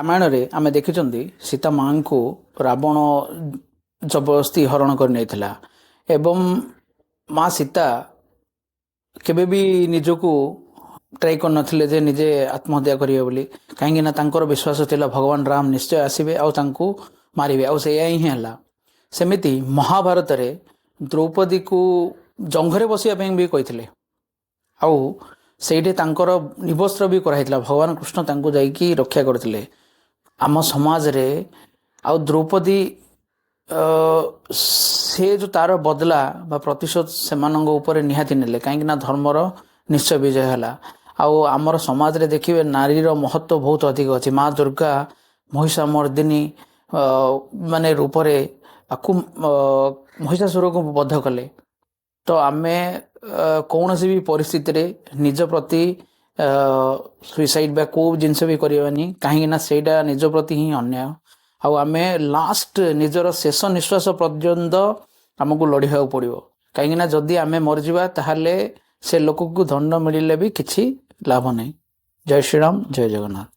ରାମାୟଣରେ ଆମେ ଦେଖିଛନ୍ତି ସୀତା ମାଙ୍କୁ ରାବଣ ଜବରଦସ୍ତି ହରଣ କରି ନେଇଥିଲା ଏବଂ ମା ସୀତା କେବେ ବି ନିଜକୁ ଟ୍ରାଏ କରିନଥିଲେ ଯେ ନିଜେ ଆତ୍ମହତ୍ୟା କରିବେ ବୋଲି। କାହିଁକି ନା ତାଙ୍କର ବିଶ୍ୱାସ ଥିଲା ଭଗବାନ ରାମ ନିଶ୍ଚୟ ଆସିବେ ଆଉ ତାଙ୍କୁ ମାରିବେ, ଆଉ ସେଇଆ ହିଁ ହେଲା। ସେମିତି ମହାଭାରତରେ ଦ୍ରୌପଦୀକୁ ଜଙ୍ଘରେ ବସିବା ପାଇଁ ବି କହିଥିଲେ, ଆଉ ସେଇଠି ତାଙ୍କର ନିବସ୍ତ୍ର ବି କରାହେଇଥିଲା। ଭଗବାନ କୃଷ୍ଣ ତାଙ୍କୁ ଯାଇକି ରକ୍ଷା କରିଥିଲେ। ଆମ ସମାଜରେ ଆଉ ଦ୍ରୌପଦୀ ସେ ଯେଉଁ ତାର ବଦଲା ବା ପ୍ରତିଶୋଧ ସେମାନଙ୍କ ଉପରେ ନିହାତି ନେଲେ, କାହିଁକିନା ଧର୍ମର ନିଶ୍ଚୟ ବିଜୟ ହେଲା। ଆଉ ଆମର ସମାଜରେ ଦେଖିବେ ନାରୀର ମହତ୍ଵ ବହୁତ ଅଧିକ ଅଛି। ମା ଦୁର୍ଗା ମହିଷାମର୍ଦିନୀ ମାନେ ରୂପରେ ଆକୁ ମହିଷାସୁରକୁ ବଧ କଲେ। ତ ଆମେ କୌଣସି ବି ପରିସ୍ଥିତିରେ ନିଜ ପ୍ରତି ସୁଇସାଇଡ୍ ବା କେଉଁ ଜିନିଷ ବି କରିବାନି, କାହିଁକିନା ସେଇଟା ନିଜ ପ୍ରତି ହିଁ ଅନ୍ୟାୟ। ଆଉ ଆମେ ଲାଷ୍ଟ ନିଜର ଶେଷ ନିଶ୍ୱାସ ପର୍ଯ୍ୟନ୍ତ ଆମକୁ ଲଢ଼ିବାକୁ ପଡ଼ିବ, କାହିଁକିନା ଯଦି ଆମେ ମରିଯିବା ତାହେଲେ ସେ ଲୋକକୁ ଦଣ୍ଡ ମିଳିଲେ ବି କିଛି ଲାଭ ନାହିଁ। ଜୟ ଶ୍ରୀରାମ, ଜୟ ଜଗନ୍ନାଥ।